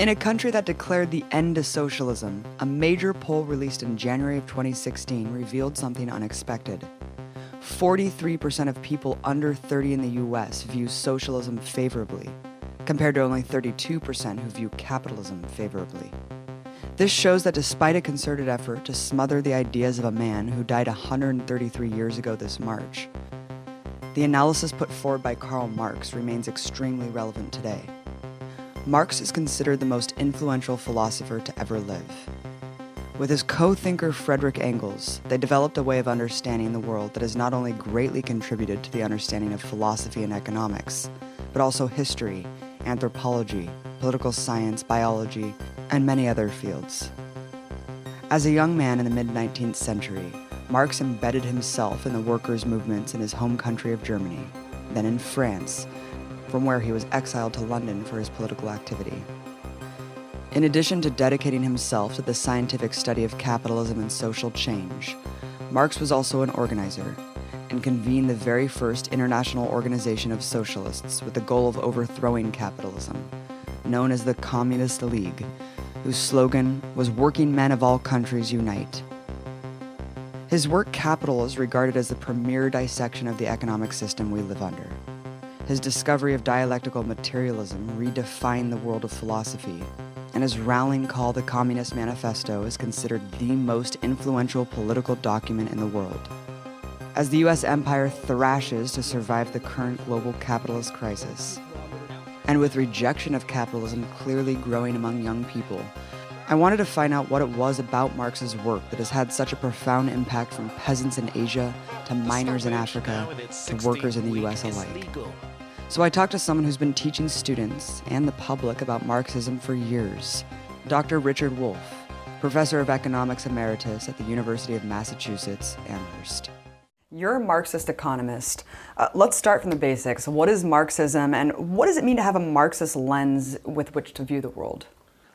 In a country that declared the end to socialism, a major poll released in January of 2016 revealed something unexpected. 43% of people under 30 in the US view socialism favorably, compared to only 32% who view capitalism favorably. This shows that despite a concerted effort to smother the ideas of a man who died 133 years ago this March, the analysis put forward by Karl Marx remains extremely relevant today. Marx is considered the most influential philosopher to ever live. With his co-thinker Friedrich Engels, they developed a way of understanding the world that has not only greatly contributed to the understanding of philosophy and economics, but also history, anthropology, political science, biology, and many other fields. As a young man in the mid-19th century, Marx embedded himself in the workers' movements in his home country of Germany, then in France, from where he was exiled to London for his political activity. In addition to dedicating himself to the scientific study of capitalism and social change, Marx was also an organizer and convened the very first international organization of socialists with the goal of overthrowing capitalism, known as the Communist League, whose slogan was "Working men of all countries unite." His work Capital is regarded as the premier dissection of the economic system we live under. His discovery of dialectical materialism redefined the world of philosophy, and his rallying call, the Communist Manifesto, is considered the most influential political document in the world. As the US empire thrashes to survive the current global capitalist crisis, and with rejection of capitalism clearly growing among young people, I wanted to find out what it was about Marx's work that has had such a profound impact from peasants in Asia to miners in Africa to workers in the US alike. So I talked to someone who's been teaching students and the public about Marxism for years, Dr. Richard Wolff, professor of economics emeritus at the University of Massachusetts, Amherst. You're a Marxist economist. Let's start from the basics. What is Marxism, and what does it mean to have a Marxist lens with which to view the world?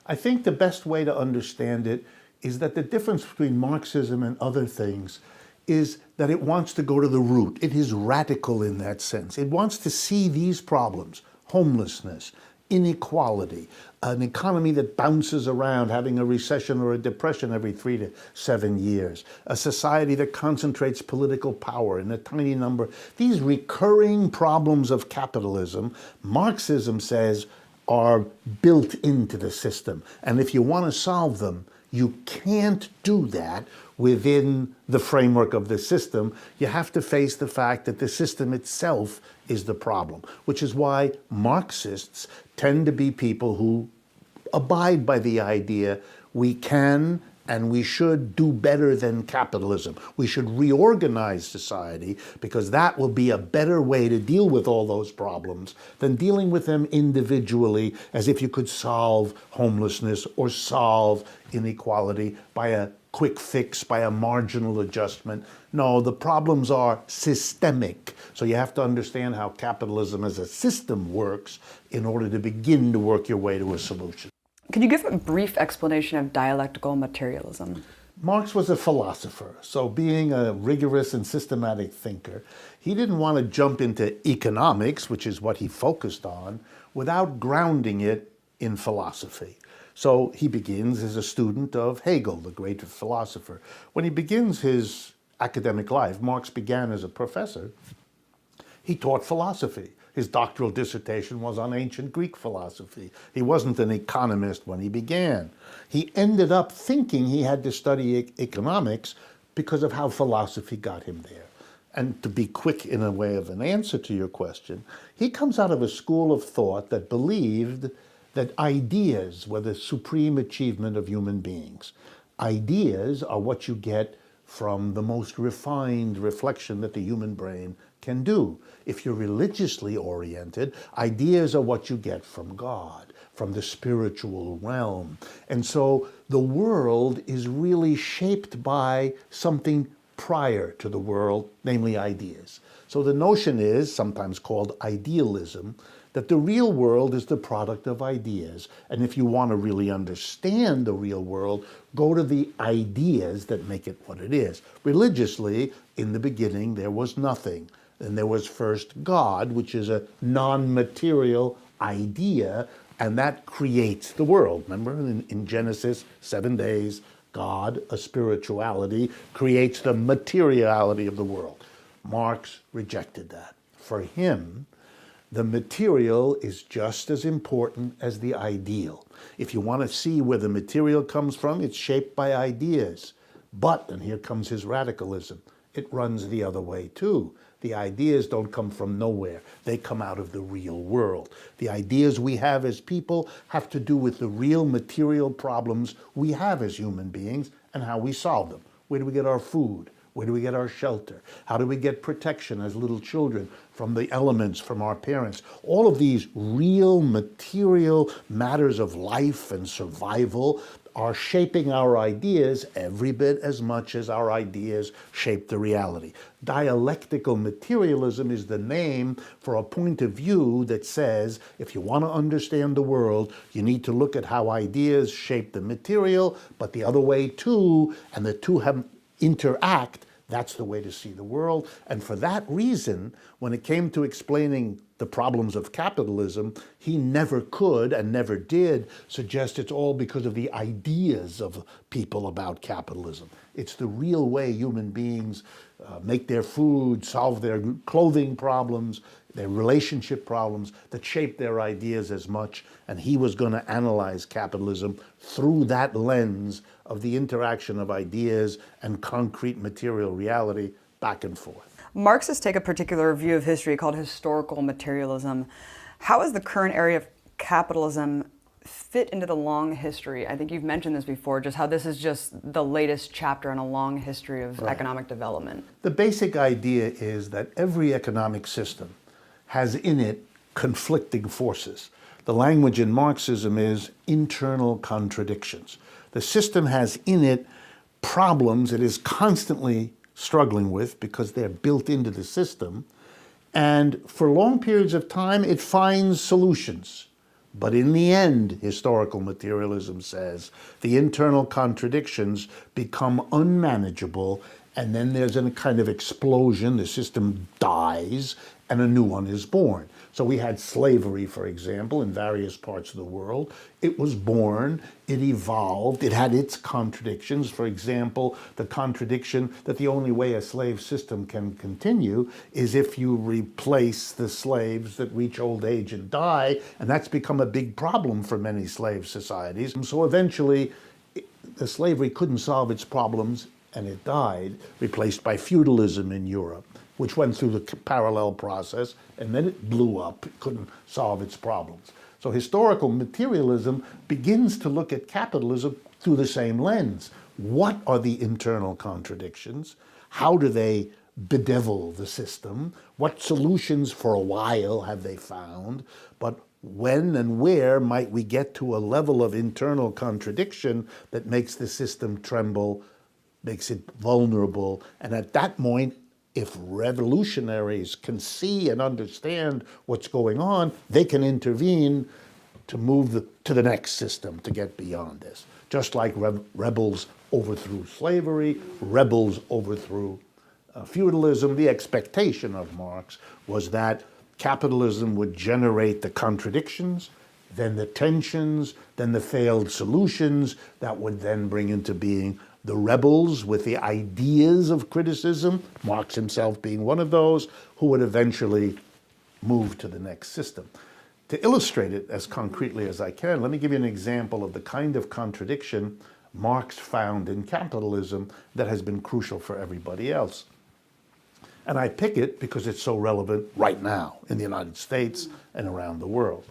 I think the best way to understand it is that the difference between Marxism and other things is that it wants to go to the root. It is radical in that sense. It wants to see these problems: homelessness, inequality, an economy that bounces around, having a recession or a depression every 3 to 7 years, a society that concentrates political power in a tiny number. These recurring problems of capitalism, Marxism says, are built into the system. And if you want to solve them, you can't do that within the framework of the system. You have to face the fact that the system itself is the problem, which is why Marxists tend to be people who abide by the idea we can and we should do better than capitalism. We should reorganize society because that will be a better way to deal with all those problems than dealing with them individually as if you could solve homelessness or solve inequality by a quick fix, by a marginal adjustment. No, the problems are systemic. So you have to understand how capitalism as a system works in order to begin to work your way to a solution. Could you give a brief explanation of dialectical materialism? Marx was a philosopher, so being a rigorous and systematic thinker, he didn't want to jump into economics, which is what he focused on, without grounding it in philosophy. So he begins as a student of Hegel, the great philosopher. When he begins his academic life, Marx began as a professor. He taught philosophy. His doctoral dissertation was on ancient Greek philosophy. He wasn't an economist when he began. He ended up thinking he had to study economics because of how philosophy got him there. And to be quick in a way of an answer to your question, he comes out of a school of thought that believed that ideas were the supreme achievement of human beings. Ideas are what you get from the most refined reflection that the human brain can do. If you're religiously oriented, ideas are what you get from God, from the spiritual realm. And so the world is really shaped by something prior to the world, namely ideas. So the notion is, sometimes called idealism, that the real world is the product of ideas. And if you want to really understand the real world, go to the ideas that make it what it is. Religiously, in the beginning, there was nothing. And there was first God, which is a non-material idea And that creates the world. Remember, in Genesis, 7 days, God, a spirituality, creates the materiality of the world. Marx rejected that. For him, the material is just as important as the ideal. If you want to see where the material comes from, it's shaped by ideas. But, and here comes his radicalism, it runs the other way too. The ideas don't come from nowhere. They come out of the real world. The ideas we have as people have to do with the real material problems we have as human beings and how we solve them. Where do we get our food? Where do we get our shelter? How do we get protection as little children from the elements, from our parents? All of these real material matters of life and survival are shaping our ideas every bit as much as our ideas shape the reality. Dialectical materialism is the name for a point of view that says if you want to understand the world, you need to look at how ideas shape the material, but the other way too, and the two have interact. That's the way to see the world. And for that reason, when it came to explaining the problems of capitalism, he never could and never did suggest it's all because of the ideas of people about capitalism. It's the real way human beings make their food, solve their clothing problems, their relationship problems that shape their ideas as much. And he was going to analyze capitalism through that lens of the interaction of ideas and concrete material reality back and forth. Marxists take a particular view of history called historical materialism. How is the current area of capitalism fit into the long history? I think you've mentioned this before, just how this is just the latest chapter in a long history of economic development. The basic idea is that every economic system has in it conflicting forces. The language in Marxism is internal contradictions. The system has in it problems it is constantly struggling with because they're built into the system. And for long periods of time, it finds solutions. But in the end, historical materialism says, the internal contradictions become unmanageable, and then there's a kind of explosion, the system dies, and a new one is born. So we had slavery, for example, in various parts of the world. It was born, it evolved, it had its contradictions. For example, the contradiction that the only way a slave system can continue is if you replace the slaves that reach old age and die, and that's become a big problem for many slave societies. So eventually, the slavery couldn't solve its problems, and it died, replaced by feudalism in Europe, which went through the parallel process, and then it blew up. It couldn't solve its problems. So historical materialism begins to look at capitalism through the same lens. What are the internal contradictions? How do they bedevil the system? What solutions for a while have they found? But when and where might we get to a level of internal contradiction that makes the system tremble, makes it vulnerable, and at that point, if revolutionaries can see and understand what's going on, they can intervene to move to the next system, to get beyond this. Just like rebels overthrew slavery, rebels overthrew feudalism, the expectation of Marx was that capitalism would generate the contradictions, then the tensions, then the failed solutions that would then bring into being the rebels with the ideas of criticism, Marx himself being one of those, who would eventually move to the next system. To illustrate it as concretely as I can, let me give you an example of the kind of contradiction Marx found in capitalism that has been crucial for everybody else. And I pick it because it's so relevant right now in the United States and around the world.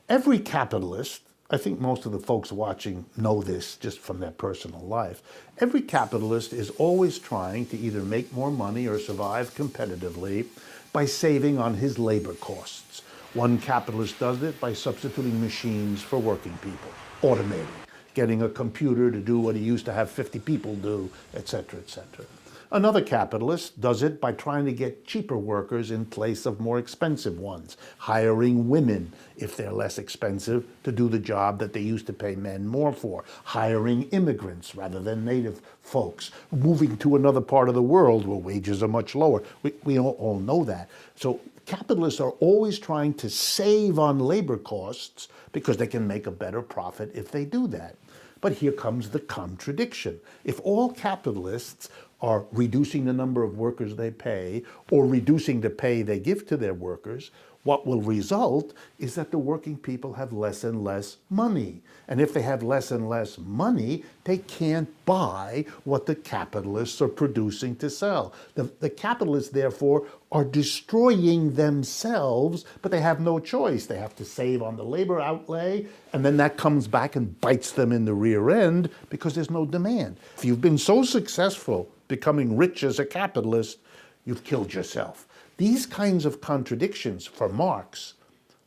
Every capitalist, I think most of the folks watching know this just from their personal life. Every capitalist is always trying to either make more money or survive competitively by saving on his labor costs. One capitalist does it by substituting machines for working people, automating, getting a computer to do what he used to have 50 people do, etc., etc. Another capitalist does it by trying to get cheaper workers in place of more expensive ones, hiring women, if they're less expensive, to do the job that they used to pay men more for, hiring immigrants rather than native folks, moving to another part of the world where wages are much lower. We all know that. So Capitalists are always trying to save on labor costs because they can make a better profit if they do that. But here comes the contradiction. If all capitalists are reducing the number of workers they pay or reducing the pay they give to their workers, what will result is that the working people have less and less money. And if they have less and less money, they can't buy what the capitalists are producing to sell. The capitalists, therefore, are destroying themselves, but they have no choice. They have to save on the labor outlay, and then that comes back and bites them in the rear end because there's no demand. If you've been so successful becoming rich as a capitalist, you've killed yourself. These kinds of contradictions, for Marx,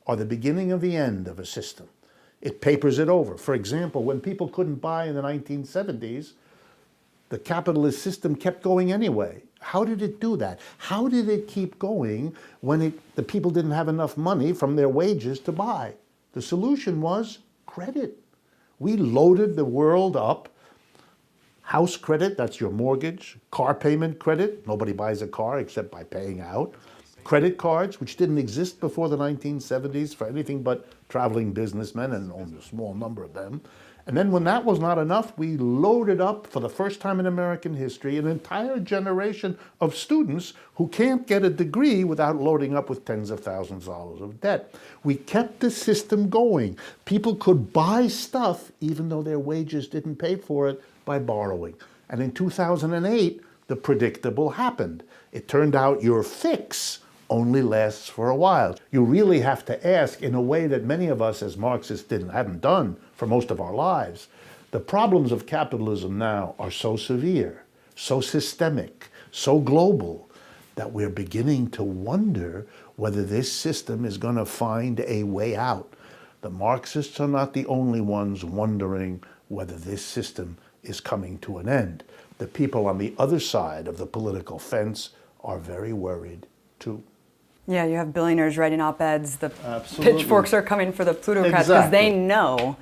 are the beginning of the end of a system. It papers it over. For example, when people couldn't buy in the 1970s, the capitalist system kept going anyway. How did it do that? How did it keep going when the people didn't have enough money from their wages to buy? The solution was credit. We loaded the world up. House credit, that's your mortgage. Car payment credit, nobody buys a car except by paying out. Credit cards, which didn't exist before the 1970s for anything but traveling businessmen, and only a small number of them. And then when that was not enough, we loaded up, for the first time in American history, an entire generation of students who can't get a degree without loading up with tens of thousands of dollars of debt. We kept the system going. People could buy stuff even though their wages didn't pay for it by borrowing. And in 2008, the predictable happened. It turned out your fix only lasts for a while. You really have to ask, in a way that many of us as Marxists haven't done for most of our lives. The problems of capitalism now are so severe, so systemic, so global, that we're beginning to wonder whether this system is going to find a way out. The Marxists are not the only ones wondering whether this system is coming to an end. The people on the other side of the political fence are very worried too. Yeah, you have billionaires writing op-eds. The Absolutely. pitchforks are coming for the plutocrats because they know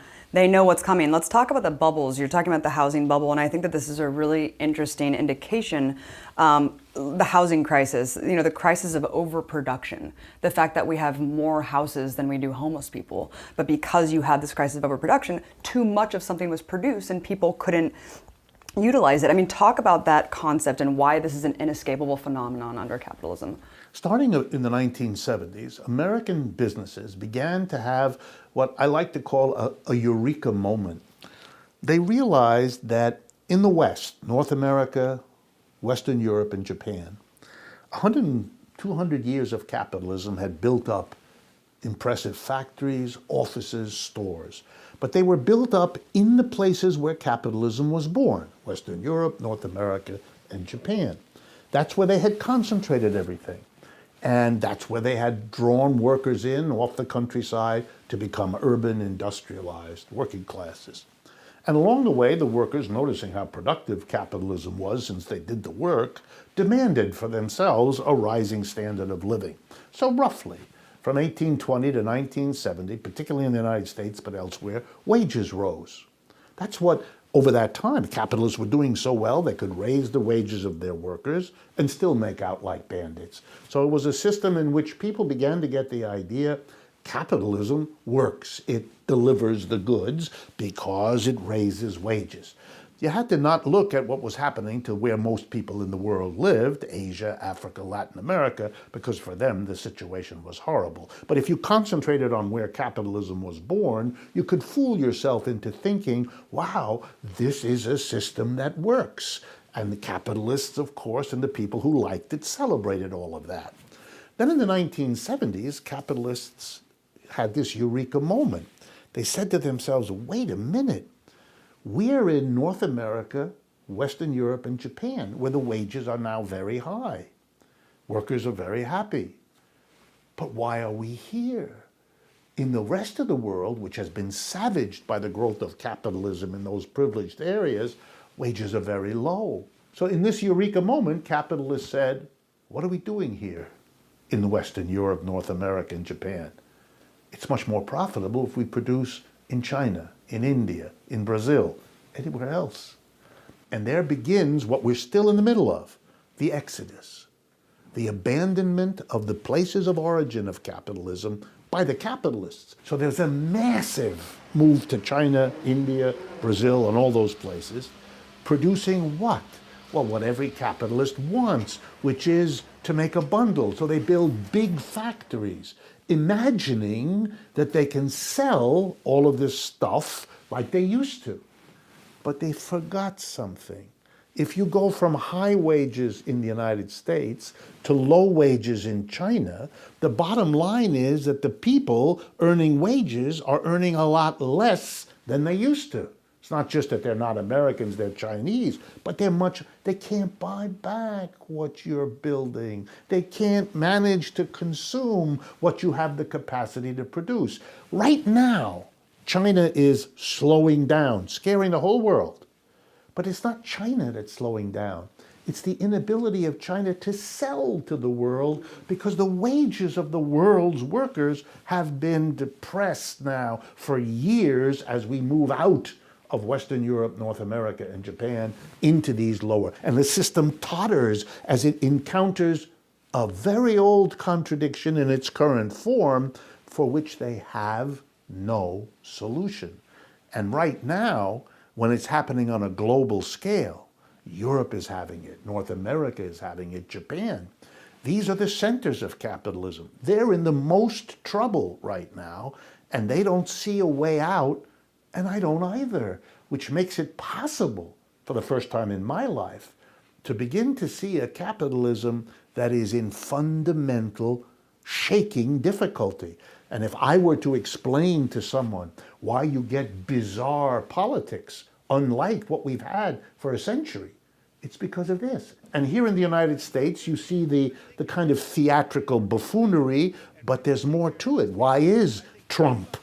what's coming. Let's talk about the bubbles. You're talking about the housing bubble, and I think that this is a really interesting indication. The housing crisis, the crisis of overproduction, the fact that we have more houses than we do homeless people. But because you had this crisis of overproduction, too much of something was produced and people couldn't utilize it. I mean, talk about that concept and why this is an inescapable phenomenon under capitalism. Starting in the 1970s, American businesses began to have what I like to call a eureka moment. They realized that in the West, North America, Western Europe, and Japan, 100 and 200 years of capitalism had built up impressive factories, offices, stores. But they were built up in the places where capitalism was born, Western Europe, North America, and Japan. That's where they had concentrated everything. And that's where they had drawn workers in off the countryside to become urban, industrialized working classes. And along the way, the workers, noticing how productive capitalism was since they did the work, demanded for themselves a rising standard of living. So roughly, from 1820 to 1970, particularly in the United States but elsewhere, wages rose. That's what, over that time, capitalists were doing so well they could raise the wages of their workers and still make out like bandits. So it was a system in which people began to get the idea capitalism works. It delivers the goods because it raises wages. You had to not look at what was happening to where most people in the world lived, Asia, Africa, Latin America, because for them the situation was horrible. But if you concentrated on where capitalism was born, you could fool yourself into thinking, wow, this is a system that works. And the capitalists, of course, and the people who liked it celebrated all of that. Then in the 1970s, capitalists had this eureka moment. They said to themselves, wait a minute, we're in North America, Western Europe, and Japan, where the wages are now very high. Workers are very happy. But why are we here? In the rest of the world, which has been savaged by the growth of capitalism in those privileged areas, wages are very low. So in this eureka moment, capitalists said, what are we doing here in Western Europe, North America, and Japan? It's much more profitable if we produce in China, in India, in Brazil, anywhere else. And there begins what we're still in the middle of, the exodus. the abandonment of the places of origin of capitalism by the capitalists. So there's a massive move to China, India, Brazil, and all those places, producing what? Well, what every capitalist wants, which is to make a bundle. So they build big factories, imagining that they can sell all of this stuff like they used to. But they forgot something. If you go from high wages in the United States to low wages in China, the bottom line is that the people earning wages are earning a lot less than they used to. It's not just that they're not Americans, they're Chinese, but they can't buy back what you're building. They can't manage to consume what you have the capacity to produce. Right now, China is slowing down, scaring the whole world. But it's not China that's slowing down. It's the inability of China to sell to the world because the wages of the world's workers have been depressed now for years as we move out of Western Europe, North America, and Japan into these lower. And the system totters as it encounters a very old contradiction in its current form for which they have no solution. And right now, when it's happening on a global scale, Europe is having it, North America is having it, Japan. These are the centers of capitalism. They're in the most trouble right now, and they don't see a way out, and I don't either, which makes it possible, for the first time in my life, to begin to see a capitalism that is in fundamental shaking difficulty. And if I were to explain to someone why you get bizarre politics, unlike what we've had for a century, it's because of this. And here in the United States, you see the kind of theatrical buffoonery, but there's more to it. Why is Trump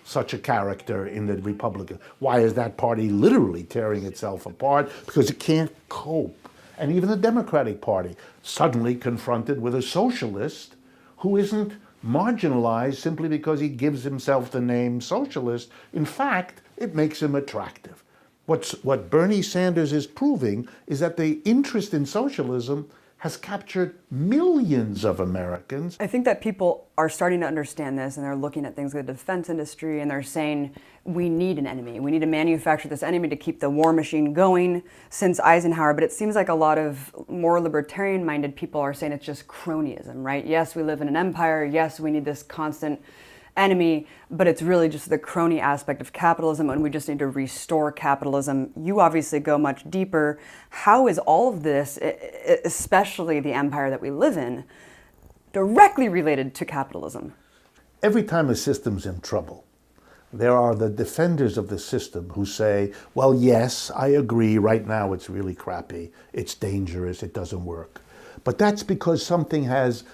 such a character in the Republican? Why is that party literally tearing itself apart? Because it can't cope. And even the Democratic Party, suddenly confronted with a socialist who isn't marginalized simply because he gives himself the name socialist. In fact, it makes him attractive. What Bernie Sanders is proving is that the interest in socialism has captured millions of Americans. I think that people are starting to understand this, and they're looking at things like the defense industry, and they're saying, we need an enemy. We need to manufacture this enemy to keep the war machine going since Eisenhower. But it seems like a lot of more libertarian-minded people are saying it's just cronyism, right? Yes, we live in an empire. Yes, we need this constant enemy, but it's really just the crony aspect of capitalism, and we just need to restore capitalism. You obviously go much deeper. How is all of this, especially the empire that we live in, directly related to capitalism? Every time a system's in trouble, there are the defenders of the system who say, well, yes, I agree, right now it's really crappy, it's dangerous, it doesn't work. But that's because something has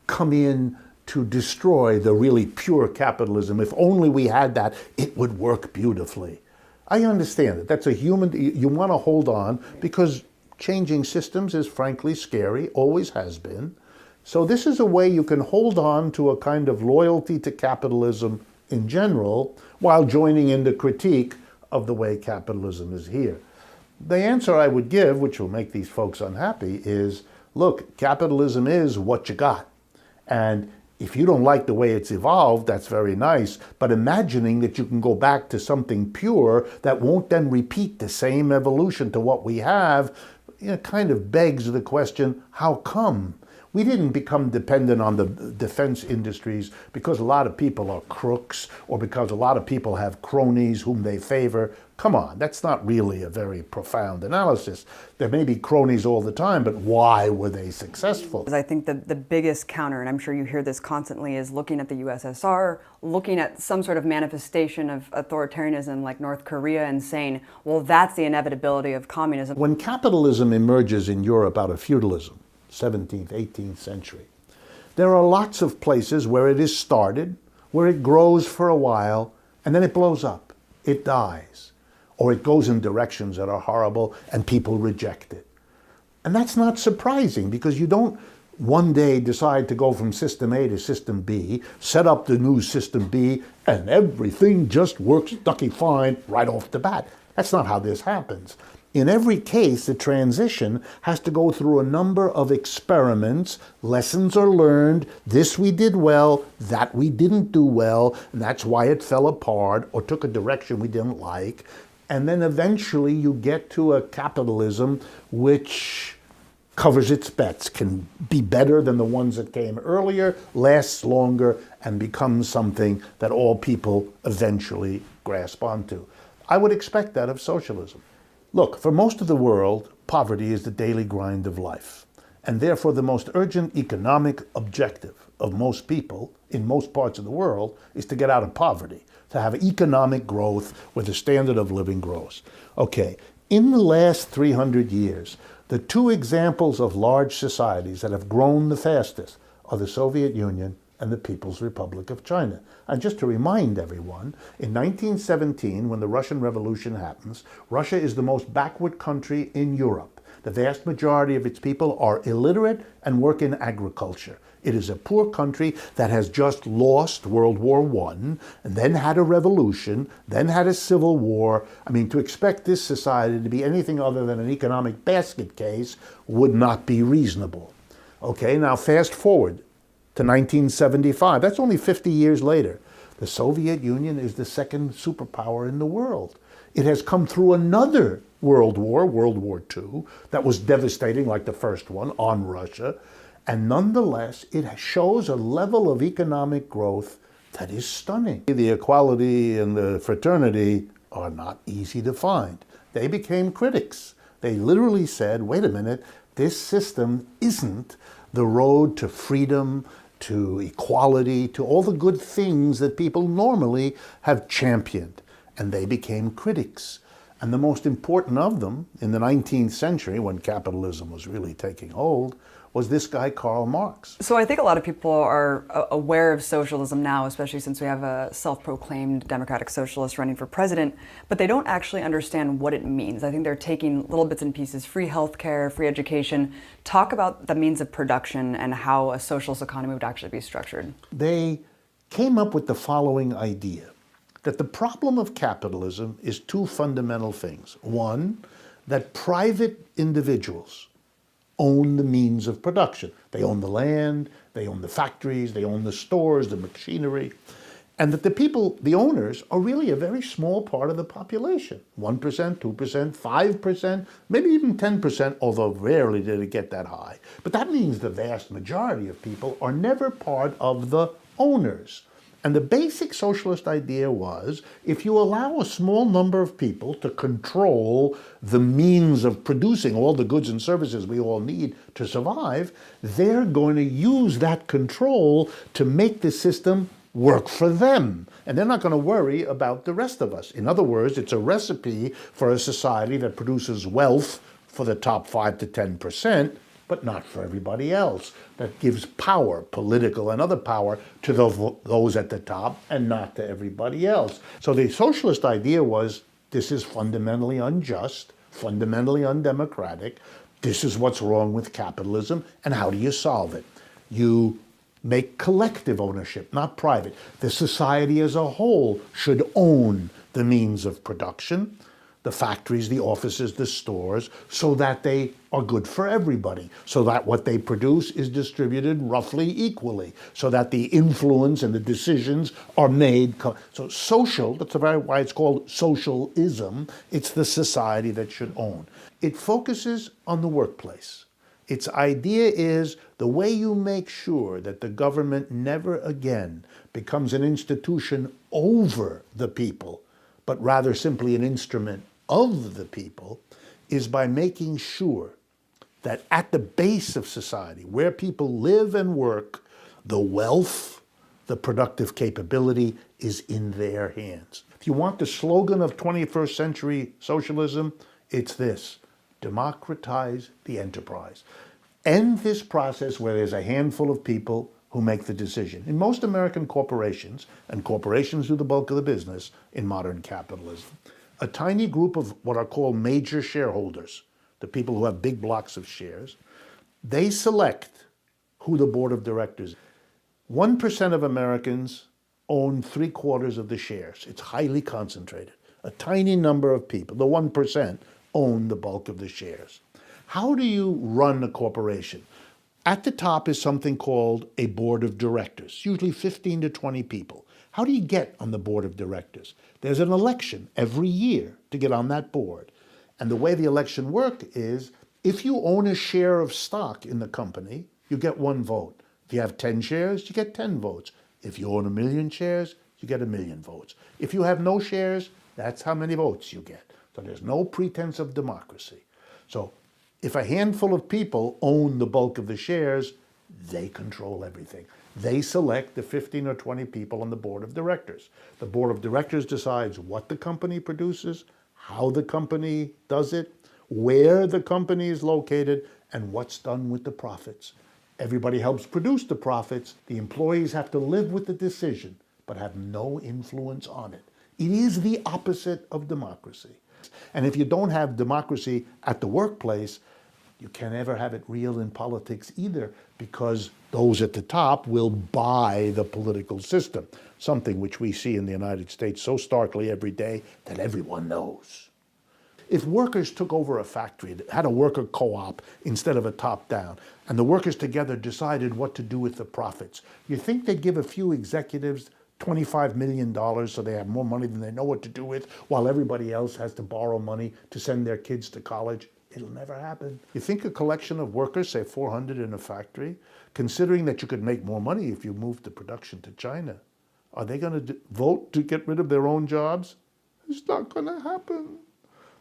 come in to destroy the really pure capitalism. If only we had that, it would work beautifully. I understand it. That's a human, you want to hold on because changing systems is frankly scary, always has been. So this is a way you can hold on to a kind of loyalty to capitalism in general while joining in the critique of the way capitalism is here. The answer I would give, which will make these folks unhappy, is, look, capitalism is what you got. And if you don't like the way it's evolved, that's very nice, but imagining that you can go back to something pure that won't then repeat the same evolution to what we have, kind of begs the question, how come? We didn't become dependent on the defense industries because a lot of people are crooks or because a lot of people have cronies whom they favor. Come on, that's not really a very profound analysis. There may be cronies all the time, but why were they successful? I think the biggest counter, and I'm sure you hear this constantly, is looking at the USSR, looking at some sort of manifestation of authoritarianism like North Korea and saying, well, that's the inevitability of communism. When capitalism emerges in Europe out of feudalism, 17th, 18th century, there are lots of places where it is started, where it grows for a while, and then it blows up, it dies, or it goes in directions that are horrible and people reject it. And that's not surprising because you don't one day decide to go from system A to system B, set up the new system B, and everything just works ducky fine right off the bat. That's not how this happens. In every case, the transition has to go through a number of experiments. Lessons are learned. This we did well, that we didn't do well, and that's why it fell apart or took a direction we didn't like. And then eventually you get to a capitalism which covers its bets, can be better than the ones that came earlier, lasts longer, and becomes something that all people eventually grasp onto. I would expect that of socialism. Look, for most of the world, poverty is the daily grind of life, and therefore the most urgent economic objective of most people in most parts of the world is to get out of poverty, to have economic growth where the standard of living grows. Okay, in the last 300 years, the two examples of large societies that have grown the fastest are the Soviet Union and the People's Republic of China. And just to remind everyone, in 1917, when the Russian Revolution happens, Russia is the most backward country in Europe. The vast majority of its people are illiterate and work in agriculture. It is a poor country that has just lost World War I, and then had a revolution, then had a civil war. I mean, to expect this society to be anything other than an economic basket case would not be reasonable. Okay, now fast forward to 1975. That's only 50 years later. The Soviet Union is the second superpower in the world. It has come through another World War, World War II, that was devastating like the first one on Russia. And nonetheless, it shows a level of economic growth that is stunning. The equality and the fraternity are not easy to find. They became critics. They literally said, wait a minute, this system isn't the road to freedom, to equality, to all the good things that people normally have championed. And they became critics. And the most important of them in the 19th century, when capitalism was really taking hold, was this guy, Karl Marx. So I think a lot of people are aware of socialism now, especially since we have a self-proclaimed democratic socialist running for president, but they don't actually understand what it means. I think they're taking little bits and pieces, free healthcare, free education. Talk about the means of production and how a socialist economy would actually be structured. They came up with the following idea, that the problem of capitalism is two fundamental things. One, that private individuals own the means of production. They own the land, they own the factories, they own the stores, the machinery, and that the people, the owners, are really a very small part of the population. 1%, 2%, 5%, maybe even 10%, although rarely did it get that high. But that means the vast majority of people are never part of the owners. And the basic socialist idea was, if you allow a small number of people to control the means of producing all the goods and services we all need to survive, they're going to use that control to make the system work for them. And they're not going to worry about the rest of us. In other words, it's a recipe for a society that produces wealth for the top 5 to 10%, but not for everybody else. That gives power, political and other power, to those at the top and not to everybody else. So the socialist idea was, this is fundamentally unjust, fundamentally undemocratic. This is what's wrong with capitalism, and how do you solve it? You make collective ownership, not private. The society as a whole should own the means of production, the factories, the offices, the stores, so that they are good for everybody, so that what they produce is distributed roughly equally, so that the influence and the decisions are made. So social, that's why it's called socialism. It's the society that should own. It focuses on the workplace. Its idea is the way you make sure that the government never again becomes an institution over the people, but rather simply an instrument of the people, is by making sure that at the base of society, where people live and work, the wealth, the productive capability is in their hands. If you want the slogan of 21st century socialism, it's this: democratize the enterprise. End this process where there's a handful of people who make the decision. In most American corporations, and corporations do the bulk of the business in modern capitalism, a tiny group of what are called major shareholders, the people who have big blocks of shares, they select who the board of directors is. 1% of Americans own 3/4 of the shares. It's highly concentrated. A tiny number of people, the 1%, own the bulk of the shares. How do you run a corporation? At the top is something called a board of directors, usually 15 to 20 people. How do you get on the board of directors? There's an election every year to get on that board. And the way the election works is, if you own a share of stock in the company, you get 1 vote. If you have 10 shares, you get 10 votes. If you own 1,000,000 shares, you get 1,000,000 votes. If you have no shares, that's how many votes you get. So there's no pretense of democracy. So if a handful of people own the bulk of the shares, they control everything. They select the 15 or 20 people on the board of directors. The board of directors decides what the company produces, how the company does it, where the company is located, and what's done with the profits. Everybody helps produce the profits. The employees have to live with the decision, but have no influence on it. It is the opposite of democracy. And if you don't have democracy at the workplace, you can't ever have it real in politics either, because those at the top will buy the political system, something which we see in the United States so starkly every day that everyone knows. If workers took over a factory, had a worker co-op instead of a top-down, and the workers together decided what to do with the profits, you think they'd give a few executives $25 million so they have more money than they know what to do with, while everybody else has to borrow money to send their kids to college? It'll never happen. You think a collection of workers, say 400 in a factory, considering that you could make more money if you moved the production to China, are they going to vote to get rid of their own jobs? It's not going to happen.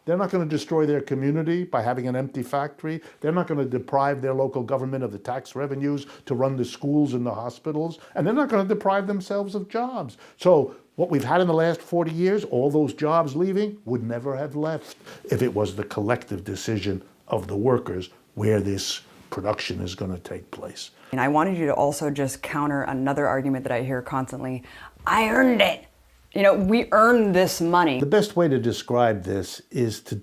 They're not going to destroy their community by having an empty factory. They're not going to deprive their local government of the tax revenues to run the schools and the hospitals. And they're not going to deprive themselves of jobs. So what we've had in the last 40 years, all those jobs leaving, would never have left if it was the collective decision of the workers where this production is going to take place. And I wanted you to also just counter another argument that I hear constantly. I earned it. You know, we earned this money. The best way to describe this is to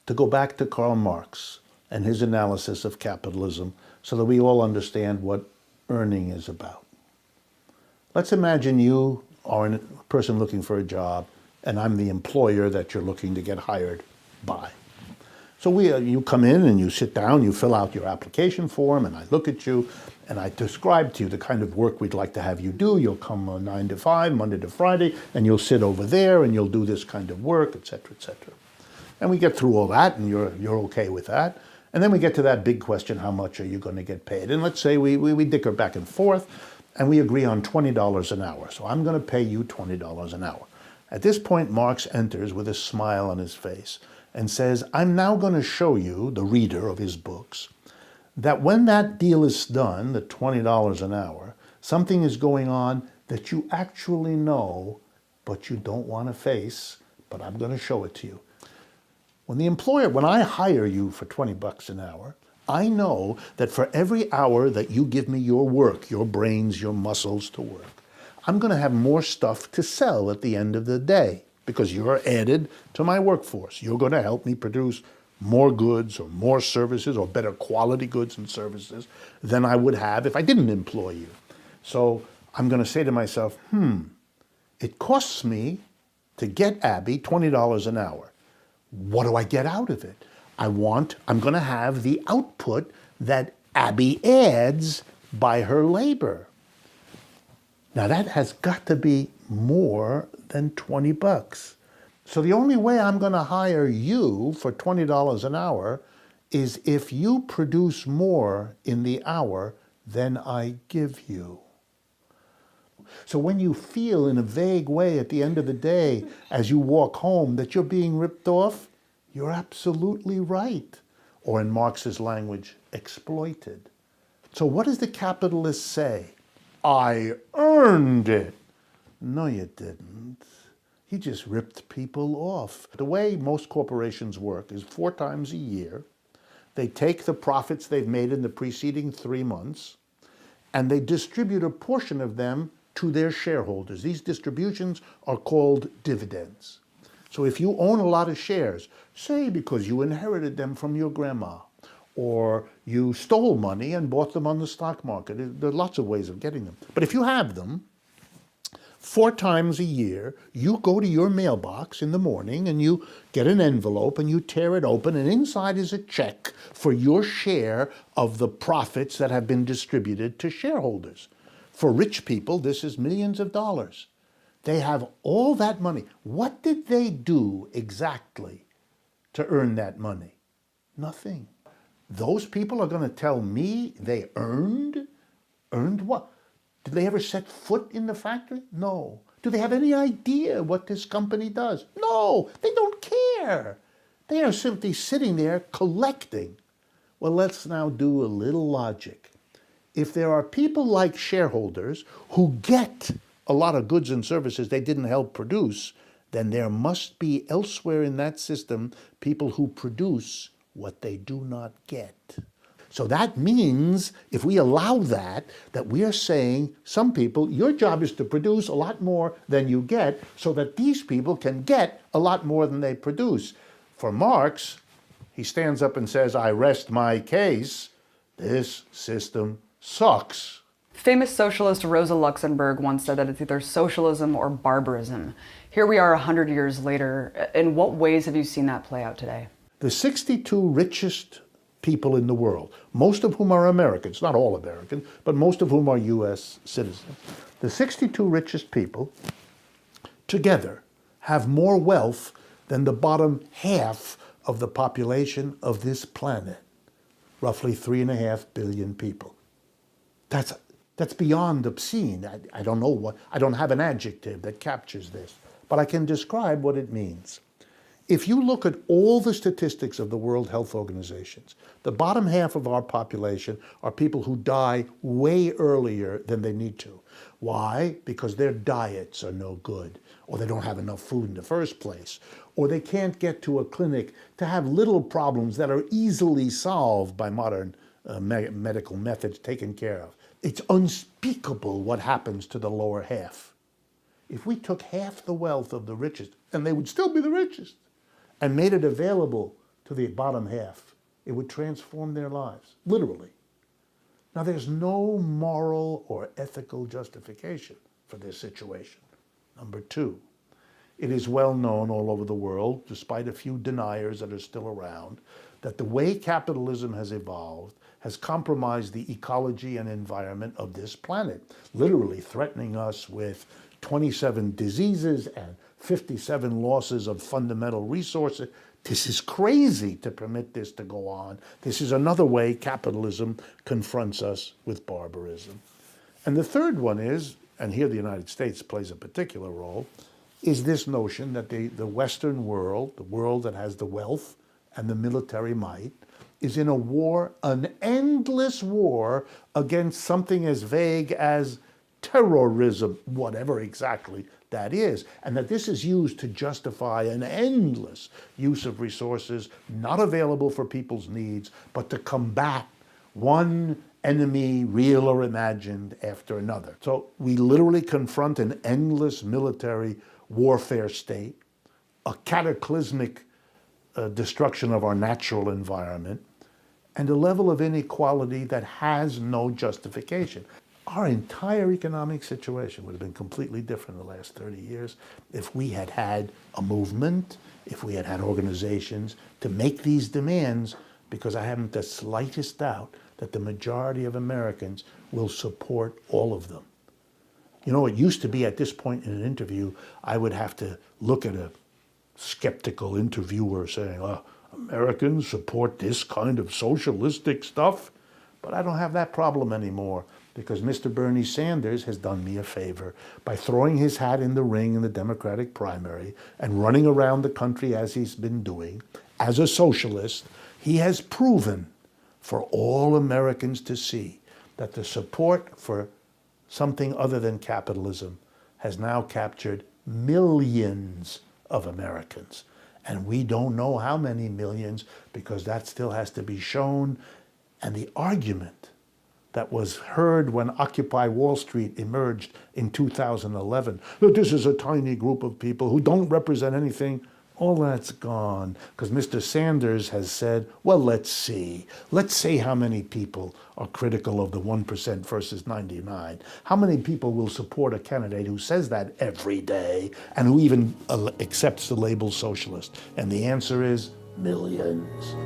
go back to Karl Marx and his analysis of capitalism so that we all understand what earning is about. Let's imagine you are a person looking for a job and I'm the employer that you're looking to get hired by. So you come in and you sit down, you fill out your application form, and I look at you and I describe to you the kind of work we'd like to have you do. You'll come 9 to 5, Monday to Friday, and you'll sit over there and you'll do this kind of work, et cetera, et cetera. And we get through all that and you're okay with that. And then we get to that big question, how much are you going to get paid? And let's say we dicker back and forth and we agree on $20 an hour. So I'm going to pay you $20 an hour. At this point, Marx enters with a smile on his face and says, I'm now going to show you, the reader of his books, that when that deal is done, the $20 an hour, something is going on that you actually know, but you don't want to face, but I'm going to show it to you. When I hire you for $20 an hour, I know that for every hour that you give me your work, your brains, your muscles to work, I'm going to have more stuff to sell at the end of the day, because you're added to my workforce. You're going to help me produce more goods or more services or better quality goods and services than I would have if I didn't employ you. So I'm going to say to myself, it costs me to get Abby $20 an hour. What do I get out of it? I'm going to have the output that Abby adds by her labor. Now that has got to be more than $20. So the only way I'm going to hire you for $20 an hour is if you produce more in the hour than I give you. So when you feel in a vague way at the end of the day, as you walk home, that you're being ripped off, you're absolutely right. Or in Marx's language, exploited. So what does the capitalist say? I earned it. No, you didn't. He just ripped people off. The way most corporations work is 4 times a year. They take the profits they've made in the preceding 3 months, and they distribute a portion of them to their shareholders. These distributions are called dividends. So if you own a lot of shares, say because you inherited them from your grandma, or you stole money and bought them on the stock market, there are lots of ways of getting them. But if you have them, 4 times a year, you go to your mailbox in the morning and you get an envelope and you tear it open, and inside is a check for your share of the profits that have been distributed to shareholders. For rich people, this is millions of dollars. They have all that money. What did they do exactly to earn that money? Nothing. Those people are going to tell me they earned? Earned what? Did they ever set foot in the factory? No. Do they have any idea what this company does? No. They don't care. They are simply sitting there collecting. Well, let's now do a little logic. If there are people like shareholders who get a lot of goods and services they didn't help produce, then there must be elsewhere in that system people who produce what they do not get. So that means if we allow that we are saying, some people, your job is to produce a lot more than you get so that these people can get a lot more than they produce. For Marx, he stands up and says, I rest my case. This system sucks. Famous socialist Rosa Luxemburg once said that it's either socialism or barbarism. Here we are 100 years later. In what ways have you seen that play out today? The 62 richest people in the world, most of whom are Americans, not all Americans, but most of whom are U.S. citizens. The 62 richest people together have more wealth than the bottom half of the population of this planet, roughly 3.5 billion people. That's beyond obscene. I don't know what, I don't have an adjective that captures this, but I can describe what it means. If you look at all the statistics of the World Health Organizations, the bottom half of our population are people who die way earlier than they need to. Why? Because their diets are no good, or they don't have enough food in the first place, or they can't get to a clinic to have little problems that are easily solved by modern medical methods taken care of. It's unspeakable what happens to the lower half. If we took half the wealth of the richest, and they would still be the richest, and made it available to the bottom half, it would transform their lives, literally. Now, there's no moral or ethical justification for this situation. Number 2, it is well known all over the world, despite a few deniers that are still around, that the way capitalism has evolved has compromised the ecology and environment of this planet, literally threatening us with 27 diseases and 57 losses of fundamental resources. This is crazy to permit this to go on. This is another way capitalism confronts us with barbarism. And the third one is, and here the United States plays a particular role, is this notion that the Western world, the world that has the wealth and the military might, is in a war, an endless war against something as vague as terrorism, whatever exactly that is, and that this is used to justify an endless use of resources not available for people's needs, but to combat one enemy, real or imagined, after another. So we literally confront an endless military warfare state, a cataclysmic destruction of our natural environment, and a level of inequality that has no justification. Our entire economic situation would have been completely different in the last 30 years if we had had a movement, if we had had organizations to make these demands, because I haven't the slightest doubt that the majority of Americans will support all of them. You know, it used to be at this point in an interview, I would have to look at a skeptical interviewer saying, Americans support this kind of socialistic stuff, but I don't have that problem anymore, because Mr. Bernie Sanders has done me a favor by throwing his hat in the ring in the Democratic primary and running around the country as he's been doing. As a socialist, he has proven for all Americans to see that the support for something other than capitalism has now captured millions of Americans. And we don't know how many millions, because that still has to be shown. And the argument that was heard when Occupy Wall Street emerged in 2011, that this is a tiny group of people who don't represent anything. All that's gone because Mr. Sanders has said, well, let's see. Let's see how many people are critical of the 1% versus 99. How many people will support a candidate who says that every day and who even accepts the label socialist? And the answer is millions.